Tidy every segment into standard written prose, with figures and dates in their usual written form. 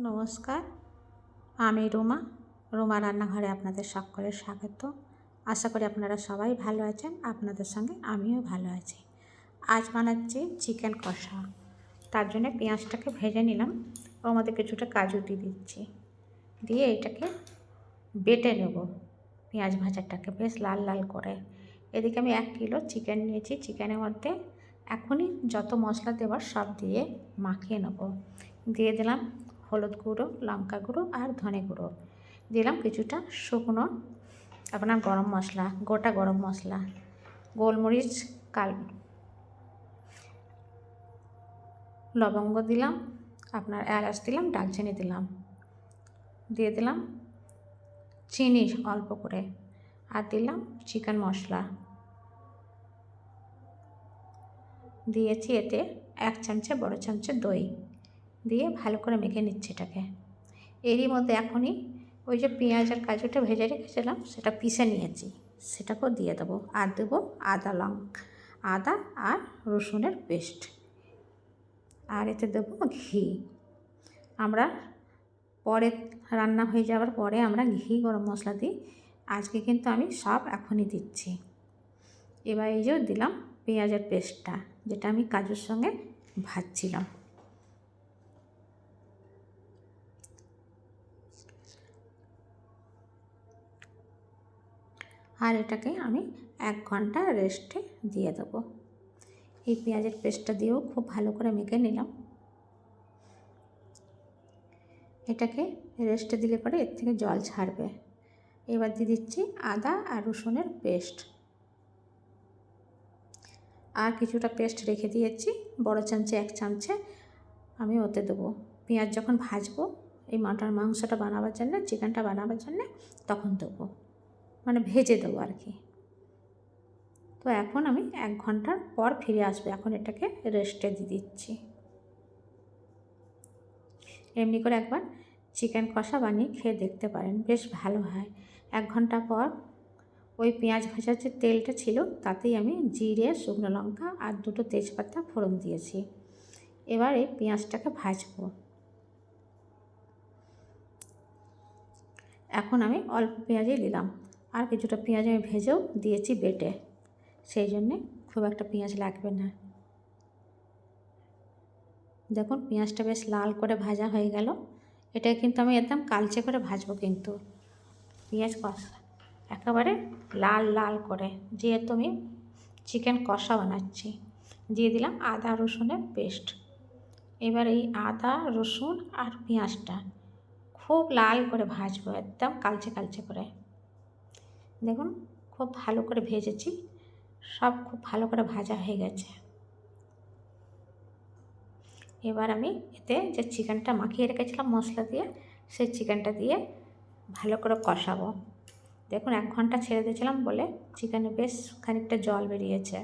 নমস্কার, আমি রুমা রান্নাঘরে আপনাদের সকলের স্বাগত। আশা করি আপনারা সবাই ভালো আছেন। আপনাদের সঙ্গে আমিও ভালো আছি। আজ বানাচ্ছি চিকেন কষা। তার জন্য পেঁয়াজটাকে ভেজে নিলাম, ওর মধ্যে কিছুটা কাজু দিয়ে দিচ্ছি, দিয়ে এটাকে বেটে নেব। পেঁয়াজ ভাজাটাকে বেশ লাল লাল করে। এদিকে আমি 1 কিলো চিকেন নিয়েছি। চিকেনের মধ্যে এখনই যত মশলা দেওয়ার সব দিয়ে মাখিয়ে নেব। দিয়ে দিলাম হলুদ গুঁড়ো, লঙ্কা গুঁড়ো আর ধনে গুঁড়ো। দিলাম কিছুটা শুকনো আপনার গরম মশলা, গোটা গরম মশলা, গোলমরিচ, লবঙ্গ দিলাম, আপনার এলাচ দিলাম, দারচিনি দিলাম, দিয়ে দিলাম চিনি অল্প করে, আর দিলাম চিকেন মশলা দিয়েছি। এতে 1 চামচে বড় চামচে দই দিয়ে ভালো করে মেখে নিচ্ছি এটাকে। এরই মধ্যে এখনই ওই যে পেঁয়াজ আর কাজুটা ভেজে রেখেছিলাম সেটা পিষে নিয়েছি, সেটাকেও দিয়ে দেবো। আর দেবো আদা আর রসুনের পেস্ট, আর এতে দেবো ঘি। আমরা পরে রান্না হয়ে যাওয়ার পরে আমরা ঘি গরম মশলা দিই, আজকে কিন্তু আমি সব এখনই দিচ্ছি। এবার এই যে দিলাম পেঁয়াজের পেস্টটা, যেটা আমি কাজুর সঙ্গে ভাজছিলাম। আর এটাকে আমি 1 ঘন্টা রেস্টে দিয়ে দেবো। এই পেঁয়াজের পেস্টটা দিয়েও খুব ভালো করে মেখে নিলাম। এটাকে রেস্টে দিলে পরে এর থেকে জল ছাড়বে। এবার দিয়ে দিচ্ছি আদা আর রসুনের পেস্ট, আর কিছুটা পেস্ট রেখে দিয়েছি বড় চামচে 1 চামচে আমি ওতে দেবো। পেঁয়াজ যখন ভাজবো এই মাংসটা বানাবার জন্য, চিকেনটা বানাবার জন্য, তখন দেবো, মানে ভেজে দেবো আর কি। তো এখন আমি 1 ঘন্টার পর ফিরে আসবো। এখন এটাকে রেস্টে দিয়ে দিচ্ছি। এমনি করে একবার চিকেন কষা বানিয়ে খেয়ে দেখতে পারেন, বেশ ভালো হয়। 1 ঘন্টা পর ওই পেঁয়াজ ভাজার যে তেলটা ছিল তাতেই আমি জিরে, শুকনো লঙ্কা আর 2টো তেজপাতা ফোড়ন দিয়েছি। এবার এই পেঁয়াজটাকে ভাজবো। এখন আমি অল্প পেঁয়াজই দিলাম, আর কিছুটা পেঁয়াজ আমি ভেজেও দিয়েছি বেটে, সেই জন্যে খুব একটা পেঁয়াজ লাগবে না। দেখুন পেঁয়াজটা বেশ লাল করে ভাজা হয়ে গেল। এটা কিন্তু আমি একদম কালচে করে ভাজবো, কিন্তু পেঁয়াজ কষা একেবারে লাল লাল করে, যেহেতু আমি চিকেন কষা বানাচ্ছি। দিয়ে দিলাম আদা রসুনের পেস্ট। এবার এই আদা রসুন আর পেঁয়াজটা খুব লাল করে ভাজবো, একদম কালচে কালচে করে। দেখুন খুব ভালো করে ভেজেছি, সব খুব ভালো করে ভাজা হয়ে গেছে। এবার আমি এতে যে চিকেনটা মাখিয়ে রেখেছিলাম মশলা দিয়ে, সেই চিকেনটা দিয়ে ভালো করে কষাবো। দেখুন 1 ঘন্টা ছেড়ে দিয়েছিলাম বলে চিকেনে বেশ খানিকটা জল বেরিয়েছে।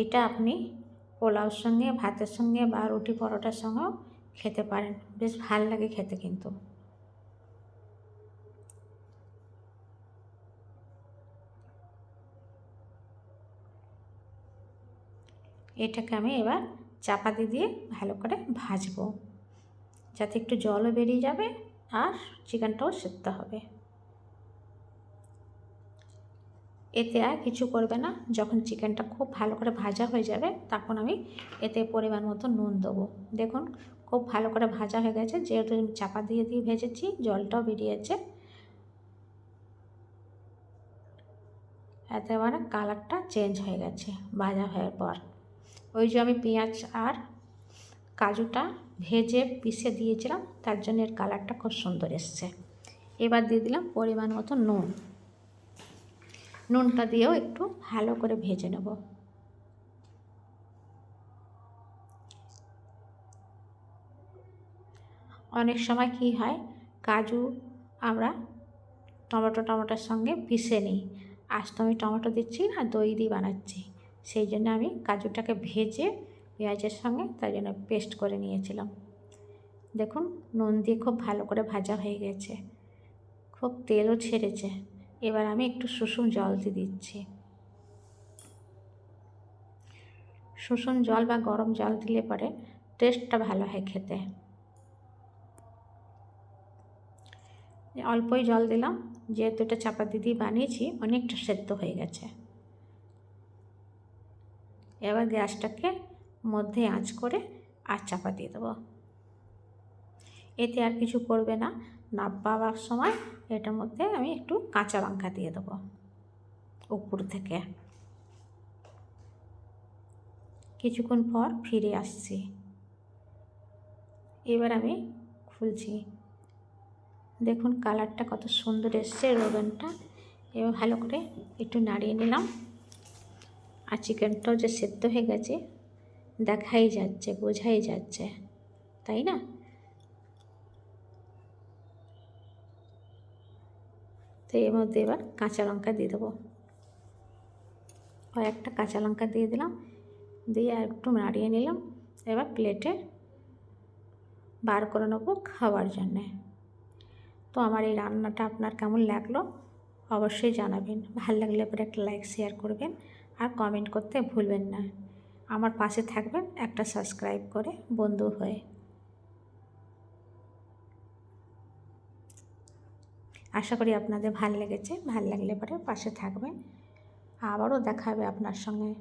এটা আপনি পোলাওর সঙ্গে, ভাতের সঙ্গে বা রুটি পরোটার সঙ্গেও খেতে পারেন, বেশ ভাল লাগে খেতে। কিন্তু এটাকে আমি এবার চাপা দিয়ে ভালো করে ভাজবো, যাতে একটু জলও বেরিয়ে যাবে আর চিকেনটাও সেদ্ধ হবে। এতে আর কিছু করবে না। যখন চিকেনটা খুব ভালো করে ভাজা হয়ে যাবে তখন আমি এতে পরিমাণ মতো নুন দেবো। দেখুন খুব ভালো করে ভাজা হয়ে গেছে, যেহেতু আমি চাপা দিয়ে ভেজেছি, জলটাও বেরিয়েছে। এতে মানে কালারটা চেঞ্জ হয়ে গেছে ভাজা হওয়ার পর। ওই যে আমি পেঁয়াজ আর কাজুটা ভেজে পিষে দিয়েছিলাম, তার জন্য এর কালারটা খুব সুন্দর এসছে। এবার দিয়ে দিলাম পরিমাণ মতো নুন। নুনটা দিয়েও একটু ভালো করে ভেজে নেব। অনেক সময় কি হয়, কাজু আমরা টমেটোর সঙ্গে পিষে নিই। আজ তো আমি টমেটো দিচ্ছি না, দই দিয়ে বানাচ্ছি, সেই জন্য আমি কাজুটাকে ভেজে পেঁয়াজের সঙ্গে তাই জন্য পেস্ট করে নিয়েছিলাম। দেখুন নুন দিয়ে খুব ভালো করে ভাজা হয়ে গেছে, খুব তেলও ছেড়েছে। এবার আমি একটু সুষুম জল দিয়ে দিচ্ছি। সুষুম জল বা গরম জল দিলে পরে টেস্টটা ভালো হয় খেতে। অল্পই জল দিলাম, যেহেতু এটা চাপাতি দিয়ে বানিয়েছি অনেকটা সেদ্ধ হয়ে গেছে। এবার গ্যাসটাকে মধ্যে আঁচ করে আর চাপা দিয়ে দেবো। এতে আর কিছু করবে না, নামাবার সময় এটার মধ্যে আমি একটু কাঁচা লঙ্কা দিয়ে দেবো উপর থেকে। কিছুক্ষণ পর ফিরে আসছি। এবার আমি খুলছি, দেখুন কালারটা কত সুন্দর এসছে রোগনটা। এবার ভালো করে একটু নাড়িয়ে নিলাম। আর চিকেনটাও যে সেদ্ধ হয়ে গেছে দেখাই যাচ্ছে, বোঝাই যাচ্ছে, তাই না? তো এর মধ্যে এবার কাঁচা লঙ্কা দিয়ে দেবো, কয়েকটা কাঁচা লঙ্কা দিয়ে দিলাম, দিয়ে আর একটু নাড়িয়ে নিলাম। এবার প্লেটে বার করে নেবো খাওয়ার জন্যে। তো আমার এই রান্নাটা আপনার কেমন লাগলো অবশ্যই জানাবেন। ভালো লাগলে পরে একটা লাইক শেয়ার করবেন আর কমেন্ট করতে ভুলবেন না। আমার পাশে থাকবেন একটা সাবস্ক্রাইব করে বন্ধু হয়ে। আশা করি আপনাদের ভালো লেগেছে। ভালো লাগলে পরে পাশে থাকবেন। আবারও দেখা হবে আপনার সঙ্গে।